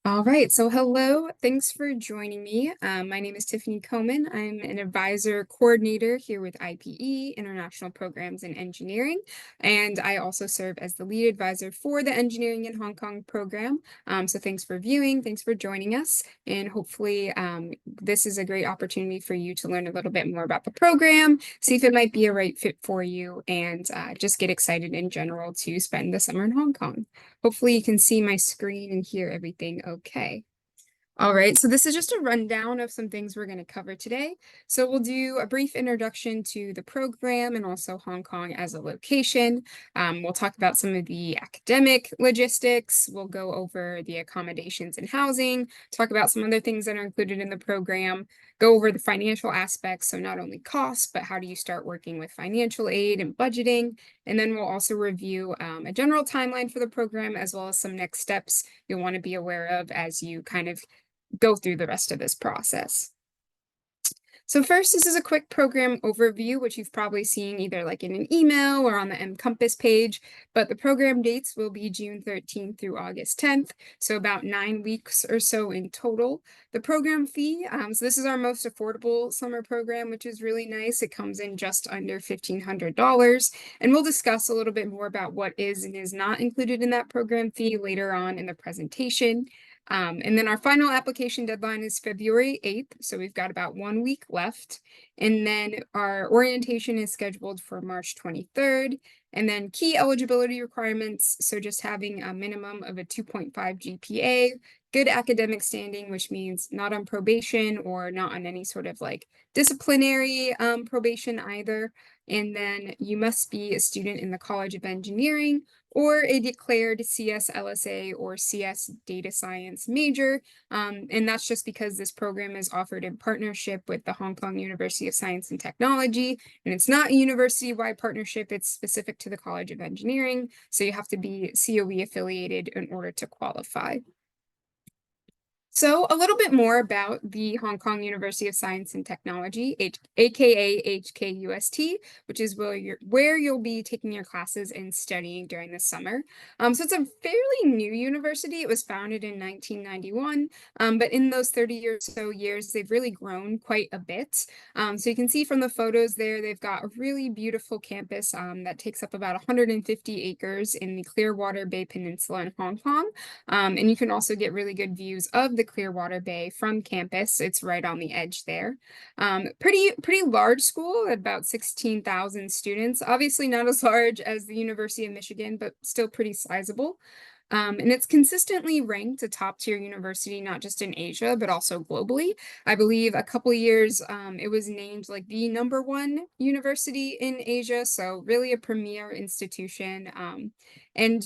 All right, so hello, thanks for joining me. My name is Tiffany Coman. I'm an advisor coordinator here with IPE, International Programs in Engineering, and I also serve as the lead advisor for the Engineering in Hong Kong program. So thanks for viewing, thanks for joining us, and hopefully this is a great opportunity for you to learn a little bit more about the program, see if it might be a right fit for you, and just get excited in general to spend the summer in Hong Kong. Hopefully you can see my screen and hear everything okay. All right, so this is just a rundown of some things we're going to cover today. So we'll do a brief introduction to the program and also Hong Kong as a location. We'll talk about some of the academic logistics. We'll go over the accommodations and housing, talk about some other things that are included in the program, go over the financial aspects, so not only costs, but how do you start working with financial aid and budgeting. And then we'll also review a general timeline for the program, as well as some next steps you'll want to be aware of as you kind of go through the rest of this process. So first, this is a quick program overview, which you've probably seen either like in an email or on the M-Compass page, but the program dates will be June 13th through August 10th, so about 9 weeks or so in total. The program fee, so this is our most affordable summer program, which is really nice. It comes in just under $1,500, and we'll discuss a little bit more about what is and is not included in that program fee later on in the presentation. And then our final application deadline is February 8th, so we've got about 1 week left. And then our orientation is scheduled for March 23rd. And then key eligibility requirements, so just having a minimum of a 2.5 GPA, good academic standing, which means not on probation or not on any sort of like disciplinary probation either. And then you must be a student in the College of Engineering or a declared CS LSA or CS data science major. And that's just because this program is offered in partnership with the Hong Kong University of Science and Technology. And it's not a university-wide partnership, it's specific to the College of Engineering. So you have to be COE affiliated in order to qualify. So a little bit more about the Hong Kong University of Science and Technology, aka HKUST, which is where you'll be taking your classes and studying during the summer. So it's a fairly new university. It was founded in 1991, but in those 30 or so years, they've really grown quite a bit. So you can see from the photos there, they've got a really beautiful campus that takes up about 150 acres in the Clearwater Bay Peninsula in Hong Kong. And you can also get really good views of the Clearwater Bay from campus. It's right on the edge there. Pretty large school, about 16,000 students. Obviously not as large as the University of Michigan, but still pretty sizable. And it's consistently ranked a top-tier university, not just in Asia, but also globally. I believe a couple years it was named like the #1 university in Asia, so really a premier institution. And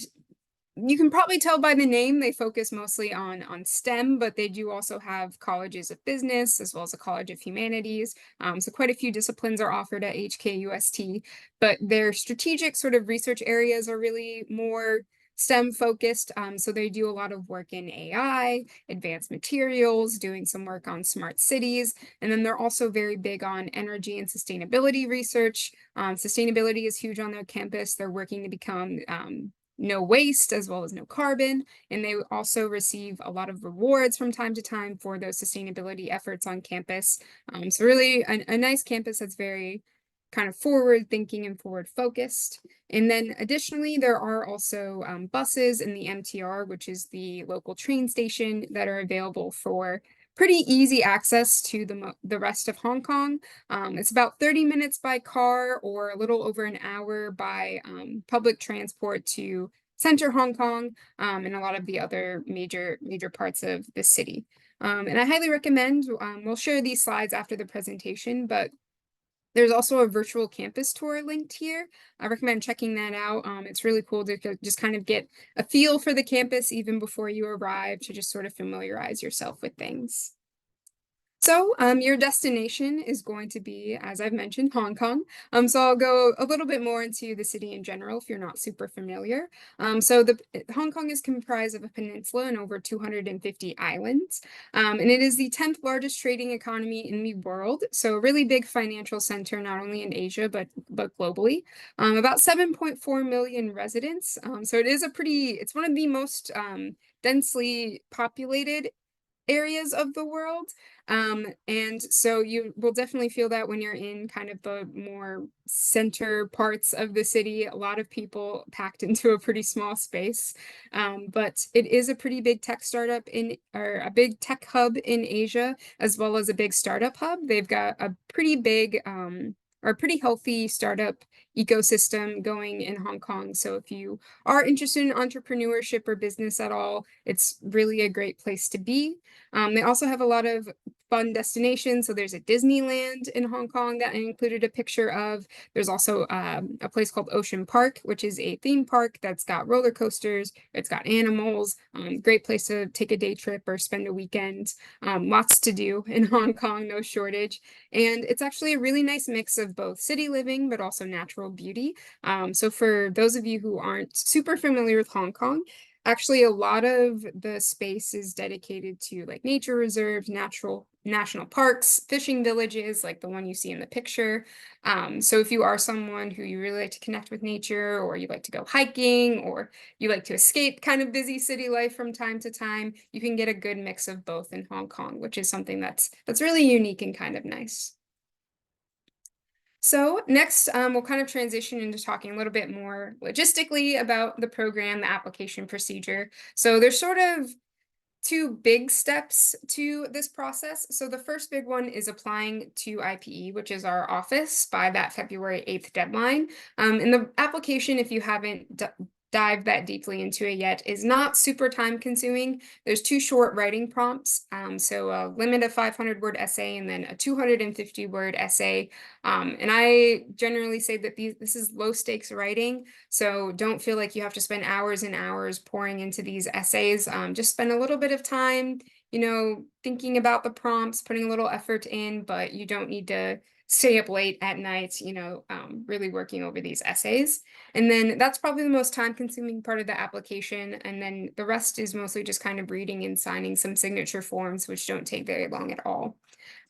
you can probably tell by the name, they focus mostly on STEM, but they do also have colleges of business as well as a college of humanities. So quite a few disciplines are offered at HKUST, but their strategic sort of research areas are really more STEM focused. So they do a lot of work in AI, advanced materials, doing some work on smart cities. And then they're also very big on energy and sustainability research. Sustainability is huge on their campus. They're working to become no waste as well as no carbon. And they also receive a lot of rewards from time to time for those sustainability efforts on campus. So really a nice campus that's very kind of forward thinking and forward focused. And then additionally, there are also buses in the MTR, which is the local train station, that are available for pretty easy access to the rest of Hong Kong. It's about 30 minutes by car or a little over an hour by public transport to center Hong Kong and a lot of the other major parts of the city. And I highly recommend, we'll share these slides after the presentation, but there's also a virtual campus tour linked here. I recommend checking that out. It's really cool to just kind of get a feel for the campus even before you arrive, to just sort of familiarize yourself with things. So, your destination is going to be, as I've mentioned, Hong Kong. So I'll go a little bit more into the city in general if you're not super familiar. Hong Kong is comprised of a peninsula and over 250 islands. And it is the 10th largest trading economy in the world. So a really big financial center, not only in Asia, but globally. About 7.4 million residents. So it's one of the most densely populated areas of the world. And so you will definitely feel that when you're in kind of the more center parts of the city, a lot of people packed into a pretty small space. But it is a pretty big tech startup or a big tech hub in Asia, as well as a big startup hub. They've got a pretty big, or a pretty healthy startup ecosystem going in Hong Kong. So if you are interested in entrepreneurship or business at all, it's really a great place to be. They also have a lot of fun destinations. So there's a Disneyland in Hong Kong that I included a picture of. There's also a place called Ocean Park, which is a theme park that's got roller coasters. It's got animals. Great place to take a day trip or spend a weekend. Lots to do in Hong Kong, no shortage. And it's actually a really nice mix of both city living, but also natural beauty. So for those of you who aren't super familiar with Hong Kong, actually, a lot of the space is dedicated to like nature reserves, national parks, fishing villages, like the one you see in the picture. So if you are someone who you really like to connect with nature, or you like to go hiking, or you like to escape kind of busy city life from time to time, you can get a good mix of both in Hong Kong, which is something that's really unique and kind of nice. So next, we'll kind of transition into talking a little bit more logistically about the program, the application procedure. So there's sort of two big steps to this process. So the first big one is applying to IPE, which is our office, by that February 8th deadline. And the application, if you haven't dived that deeply into it yet, is not super time consuming. There's two short writing prompts. So a limit of 500-word essay and then a 250-word essay. And I generally say that this is low stakes writing. So don't feel like you have to spend hours and hours pouring into these essays. Just spend a little bit of time, thinking about the prompts, putting a little effort in, but you don't need to stay up late at night, really working over these essays. And then that's probably the most time consuming part of the application. And then the rest is mostly just kind of reading and signing some signature forms, which don't take very long at all.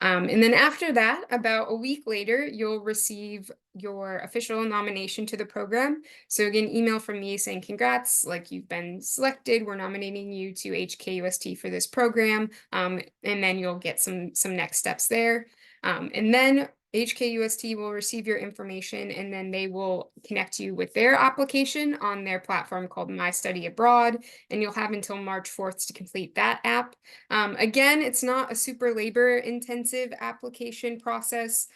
And then after that, about a week later, you'll receive your official nomination to the program. So again, email from me saying, congrats, like you've been selected. We're nominating you to HKUST for this program. And then you'll get some next steps there. And then HKUST will receive your information, and then they will connect you with their application on their platform called My Study Abroad. And you'll have until March 4th to complete that app. Again, it's not a super labor intensive application process.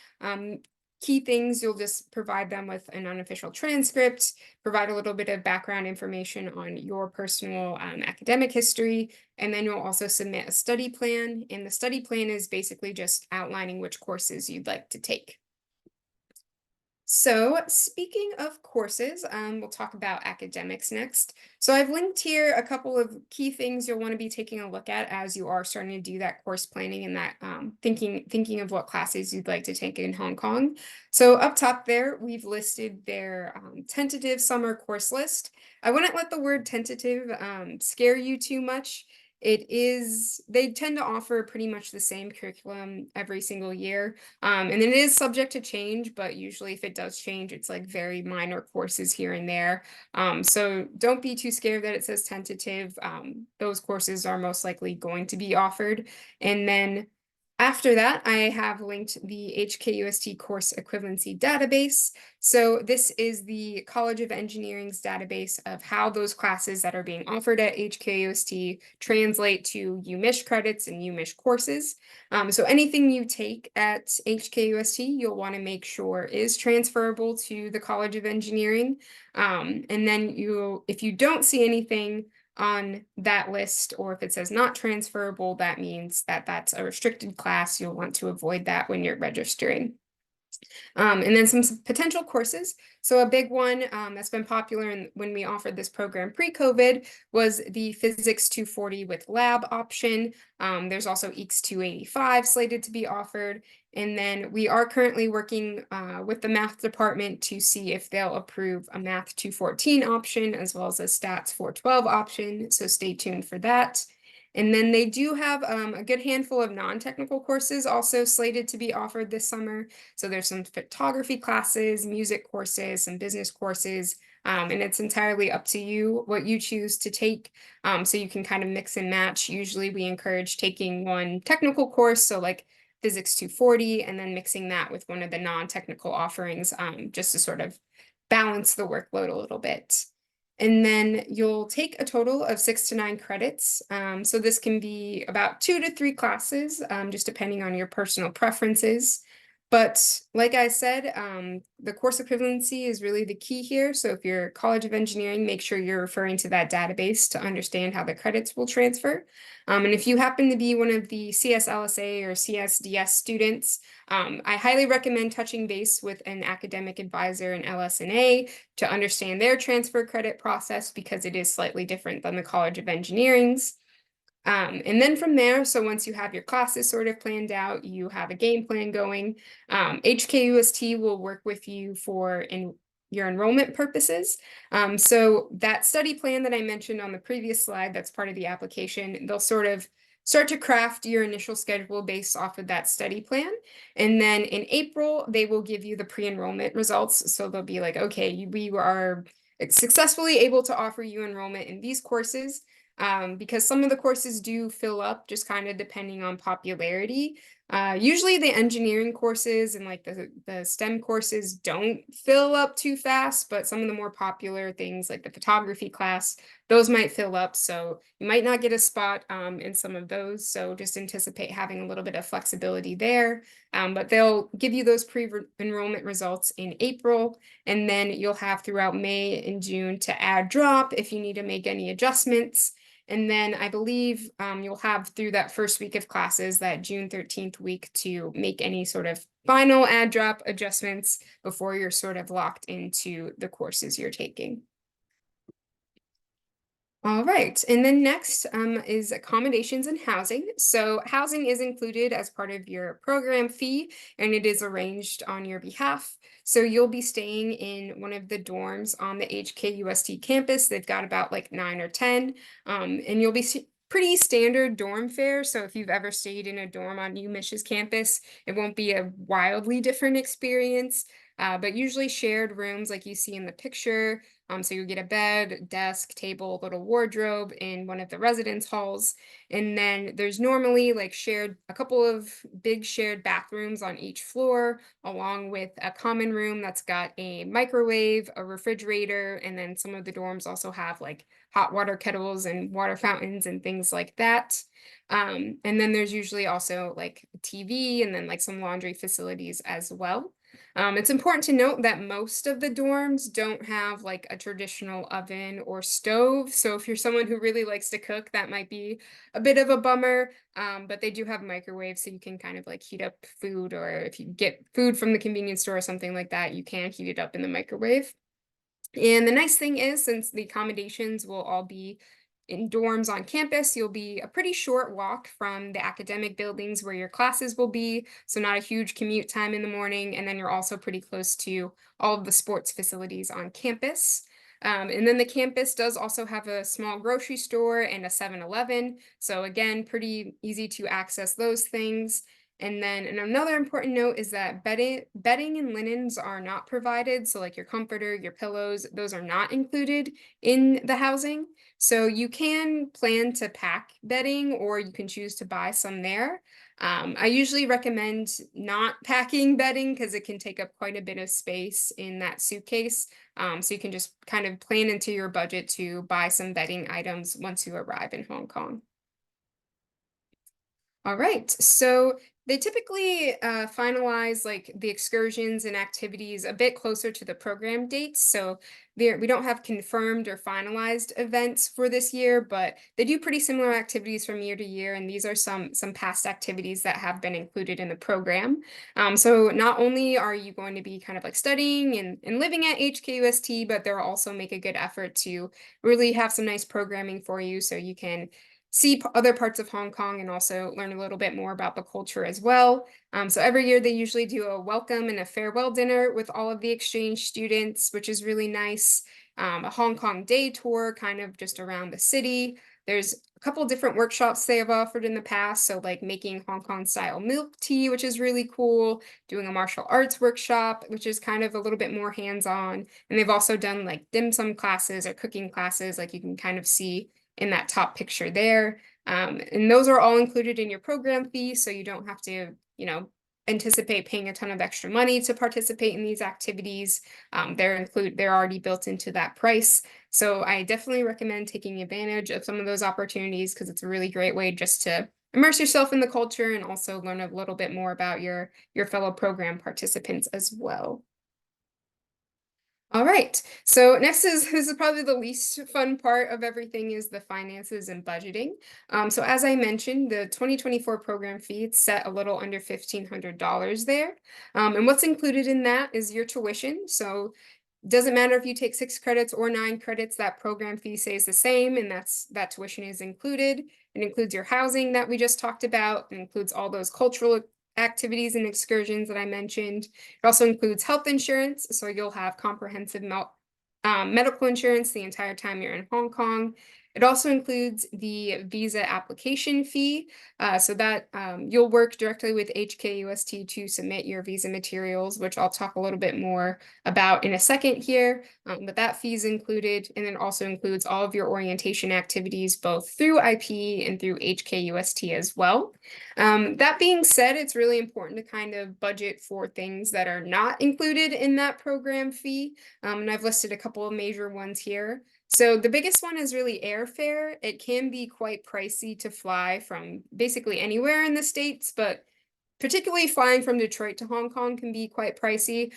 Key things, you'll just provide them with an unofficial transcript, provide a little bit of background information on your personal academic history, and then you'll also submit a study plan. And the study plan is basically just outlining which courses you'd like to take. So speaking of courses, we'll talk about academics next. So I've linked here a couple of key things you'll want to be taking a look at as you are starting to do that course planning and that thinking of what classes you'd like to take in Hong Kong. So up top there, we've listed their tentative summer course list. I wouldn't let the word tentative scare you too much. They tend to offer pretty much the same curriculum every single year. And it is subject to change, but usually if it does change, it's like very minor courses here and there. So don't be too scared that it says tentative. Those courses are most likely going to be offered. And then after that, I have linked the HKUST course equivalency database. So this is the College of Engineering's database of how those classes that are being offered at HKUST translate to UMISH credits and UMISH courses. So anything you take at HKUST, you'll want to make sure is transferable to the College of Engineering. And then if you don't see anything on that list, or if it says not transferable, that means that that's a restricted class. You'll want to avoid that when you're registering. And then some potential courses. So a big one that's been popular when we offered this program pre-COVID was the Physics 240 with lab option. There's also EECS 285 slated to be offered. And then we are currently working with the math department to see if they'll approve a Math 214 option as well as a Stats 412 option. So stay tuned for that. And then they do have a good handful of non-technical courses also slated to be offered this summer. So there's some photography classes, music courses, some business courses, and it's entirely up to you what you choose to take. So you can kind of mix and match. Usually we encourage taking one technical course, so like Physics 240, and then mixing that with one of the non-technical offerings, just to sort of balance the workload a little bit. And then you'll take a total of 6 to 9 credits. So this can be about 2 to 3 classes, just depending on your personal preferences. But like I said, the course equivalency is really the key here. So if you're College of Engineering, make sure you're referring to that database to understand how the credits will transfer. And if you happen to be one of the CSLSA or CSDS students, I highly recommend touching base with an academic advisor in LS&A to understand their transfer credit process because it is slightly different than the College of Engineering's. And then from there, so once you have your classes sort of planned out, you have a game plan going, HKUST will work with you for your enrollment purposes. So that study plan that I mentioned on the previous slide, that's part of the application, they'll sort of start to craft your initial schedule based off of that study plan. And then in April, they will give you the pre-enrollment results. So they'll be like, okay, we are successfully able to offer you enrollment in these courses. Because some of the courses do fill up just kind of depending on popularity. Usually the engineering courses and like the STEM courses don't fill up too fast, but some of the more popular things like the photography class, those might fill up. So you might not get a spot in some of those. So just anticipate having a little bit of flexibility there. But they'll give you those pre-enrollment results in April, and then you'll have throughout May and June to add drop if you need to make any adjustments. And then I believe you'll have through that first week of classes, that June 13th week, to make any sort of final add drop adjustments before you're sort of locked into the courses you're taking. All right, and then next is accommodations and housing. So housing is included as part of your program fee, and it is arranged on your behalf. So you'll be staying in one of the dorms on the HKUST campus. They've got about like 9 or 10, and you'll be pretty standard dorm fare. So if you've ever stayed in a dorm on UMISH's campus, it won't be a wildly different experience, but usually shared rooms like you see in the picture. So you get a bed, desk, table, little wardrobe in one of the residence halls. And then there's normally like a couple of big shared bathrooms on each floor, along with a common room that's got a microwave, a refrigerator, and then some of the dorms also have like hot water kettles and water fountains and things like that. And then there's usually also like a TV and then like some laundry facilities as well. It's important to note that most of the dorms don't have like a traditional oven or stove. So if you're someone who really likes to cook, that might be a bit of a bummer. But they do have microwaves, so you can kind of like heat up food, or if you get food from the convenience store or something like that, you can heat it up in the microwave. And the nice thing is, since the accommodations will all be in dorms on campus, you'll be a pretty short walk from the academic buildings where your classes will be, so not a huge commute time in the morning, and then you're also pretty close to all of the sports facilities on campus. And then the campus does also have a small grocery store and a 7-Eleven, so again, pretty easy to access those things. And then another important note is that bedding and linens are not provided. So like your comforter, your pillows, those are not included in the housing. So you can plan to pack bedding, or you can choose to buy some there. I usually recommend not packing bedding because it can take up quite a bit of space in that suitcase. So you can just kind of plan into your budget to buy some bedding items once you arrive in Hong Kong. All right, so They typically finalize like the excursions and activities a bit closer to the program dates. So we don't have confirmed or finalized events for this year, but they do pretty similar activities from year to year. And these are some past activities that have been included in the program. So not only are you going to be kind of like studying and living at HKUST, but they'll also make a good effort to really have some nice programming for you so you can see other parts of Hong Kong and also learn a little bit more about the culture as well. So every year they usually do a welcome and a farewell dinner with all of the exchange students, which is really nice. A Hong Kong day tour kind of just around the city. There's a couple different workshops they have offered in the past. So like making Hong Kong style milk tea, which is really cool, doing a martial arts workshop, which is kind of a little bit more hands-on. And they've also done like dim sum classes or cooking classes, like you can kind of see in that top picture there. And those are all included in your program fee, so you don't have to, anticipate paying a ton of extra money to participate in these activities. They're already built into that price. So I definitely recommend taking advantage of some of those opportunities because it's a really great way just to immerse yourself in the culture and also learn a little bit more about your fellow program participants as well. All right. So next is this is probably the least fun part of everything is the finances and budgeting. So as I mentioned, the 2024 program fee, it's set a little under $1,500 there. And what's included in that is your tuition. So doesn't matter if you take 6 credits or 9 credits, that program fee stays the same, and that tuition is included. It includes your housing that we just talked about. It includes all those cultural activities and excursions that I mentioned. It also includes health insurance, so you'll have comprehensive medical insurance the entire time you're in Hong Kong. It also includes the visa application fee, so that you'll work directly with HKUST to submit your visa materials, which I'll talk a little bit more about in a second here. But that fee is included, and it also includes all of your orientation activities, both through IPE and through HKUST as well. That being said, it's really important to kind of budget for things that are not included in that program fee. And I've listed a couple of major ones here. So the biggest one is really airfare. It can be quite pricey to fly from basically anywhere in the States, but particularly flying from Detroit to Hong Kong can be quite pricey.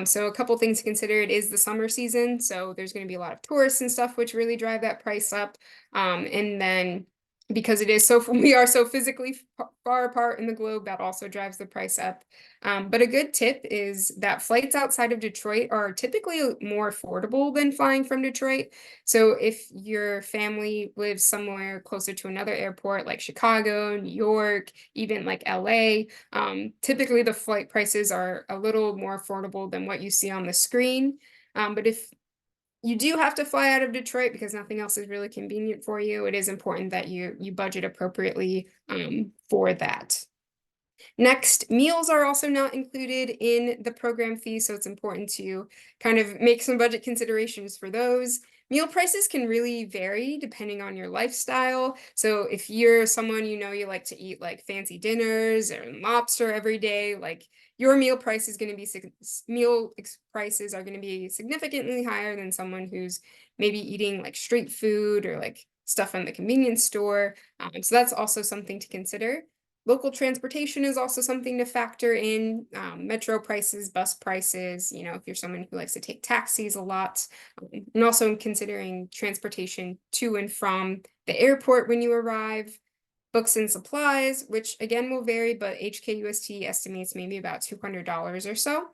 So a couple things to consider, it is the summer season, so there's going to be a lot of tourists and stuff, which really drive that price up. And then because it is so we are so physically far apart in the globe, that also drives the price up. But a good tip is that flights outside of Detroit are typically more affordable than flying from Detroit. So if your family lives somewhere closer to another airport like Chicago, New York, even like LA, typically the flight prices are a little more affordable than what you see on the screen. But if you do have to fly out of Detroit because nothing else is really convenient for you, it is important that you budget appropriately for that. Next, meals are also not included in the program fee, so it's important to kind of make some budget considerations for those. Meal prices can really vary depending on your lifestyle. So if you're someone you like to eat like fancy dinners or lobster every day, like your prices are going to be significantly higher than someone who's maybe eating like street food or like stuff from the convenience store. So that's also something to consider. Local transportation is also something to factor in, metro prices, bus prices, if you're someone who likes to take taxis a lot, and also in considering transportation to and from the airport when you arrive. Books and supplies, which again will vary, but HKUST estimates maybe about $200 or so.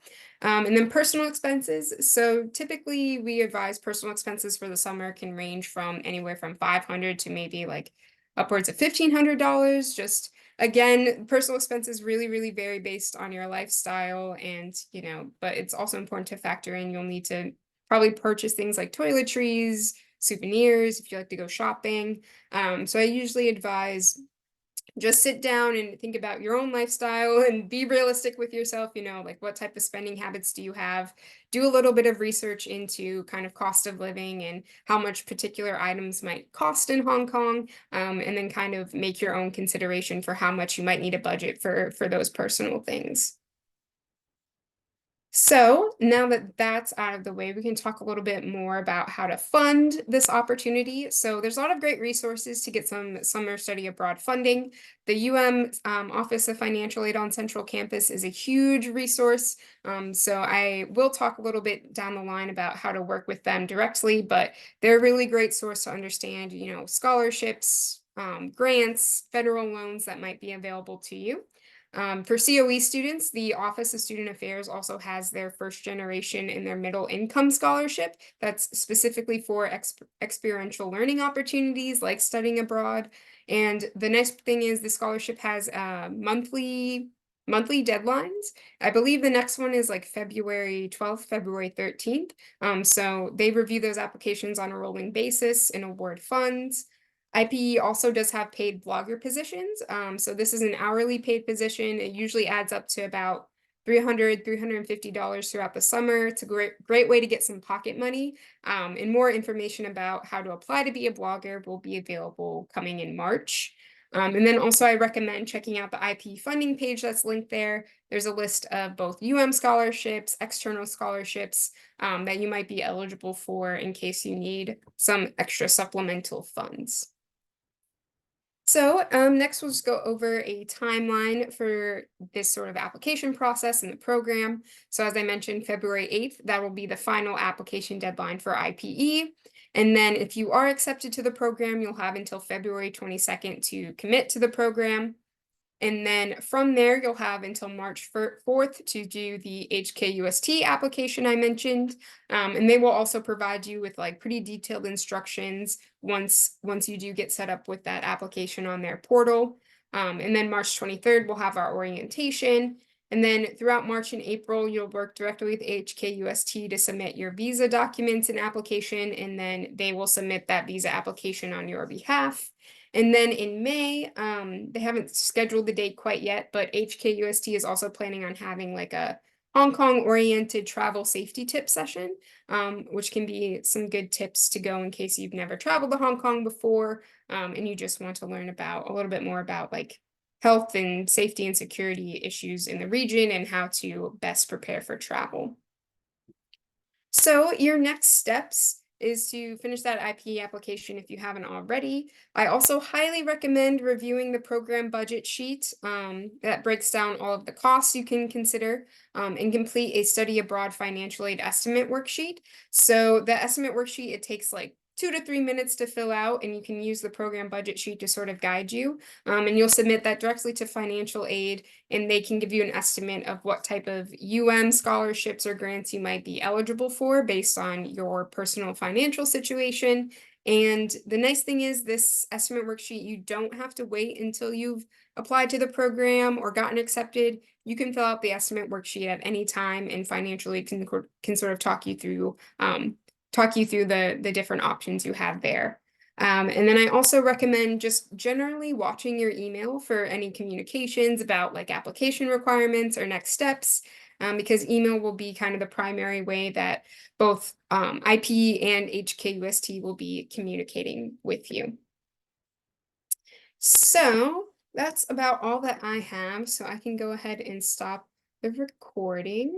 And then personal expenses. So typically we advise personal expenses for the summer can range from anywhere from $500 to maybe like upwards of $1,500. Just again, personal expenses really vary based on your lifestyle and, but it's also important to factor in. You'll need to probably purchase things like toiletries, souvenirs if you like to go shopping. So I usually advise just sit down and think about your own lifestyle and be realistic with yourself, like what type of spending habits do you have? Do a little bit of research into kind of cost of living and how much particular items might cost in Hong Kong, and then kind of make your own consideration for how much you might need a budget for those personal things. So now that that's out of the way, we can talk a little bit more about how to fund this opportunity. So there's a lot of great resources to get some summer study abroad funding. The UM Office of Financial Aid on Central Campus is a huge resource. So I will talk a little bit down the line about how to work with them directly, but they're a really great source to understand, scholarships, grants, federal loans that might be available to you. For COE students, the Office of Student Affairs also has their first generation and their middle income scholarship that's specifically for experiential learning opportunities like studying abroad. And the nice thing is the scholarship has monthly deadlines. I believe the next one is like February 12th, February 13th. So they review those applications on a rolling basis and award funds. IPE also does have paid blogger positions. So this is an hourly paid position. It usually adds up to about $350 throughout the summer. It's a great way to get some pocket money. And more information about how to apply to be a blogger will be available coming in March. And then also I recommend checking out the IPE funding page that's linked there. There's a list of both UM scholarships, external scholarships, that you might be eligible for in case you need some extra supplemental funds. So next we'll just go over a timeline for this sort of application process in the program. So as I mentioned, February 8th, that will be the final application deadline for IPE. And then if you are accepted to the program, you'll have until February 22nd to commit to the program. And then from there, you'll have until March 4th to do the HKUST application I mentioned. And they will also provide you with like pretty detailed instructions once you do get set up with that application on their portal. And then March 23rd, we'll have our orientation. And then throughout March and April, you'll work directly with HKUST to submit your visa documents and application, and then they will submit that visa application on your behalf. And then in May, they haven't scheduled the date quite yet, but HKUST is also planning on having like a Hong Kong oriented travel safety tip session, which can be some good tips to go in case you've never traveled to Hong Kong before, and you just want to learn about a little bit more about like health and safety and security issues in the region and how to best prepare for travel. So your next steps is to finish that IPE application if you haven't already. I also highly recommend reviewing the program budget sheet that breaks down all of the costs you can consider, and complete a study abroad financial aid estimate worksheet. So the estimate worksheet, it takes like 2 to 3 minutes to fill out, and you can use the program budget sheet to sort of guide you. And you'll submit that directly to financial aid, and they can give you an estimate of what type of scholarships or grants you might be eligible for based on your personal financial situation. And the nice thing is this estimate worksheet, you don't have to wait until you've applied to the program or gotten accepted. You can fill out the estimate worksheet at any time, and financially can sort of talk you through the different options you have there. And then I also recommend just generally watching your email for any communications about like application requirements or next steps, because email will be kind of the primary way that both IP and HKUST will be communicating with you. So that's about all that I have. So I can go ahead and stop the recording.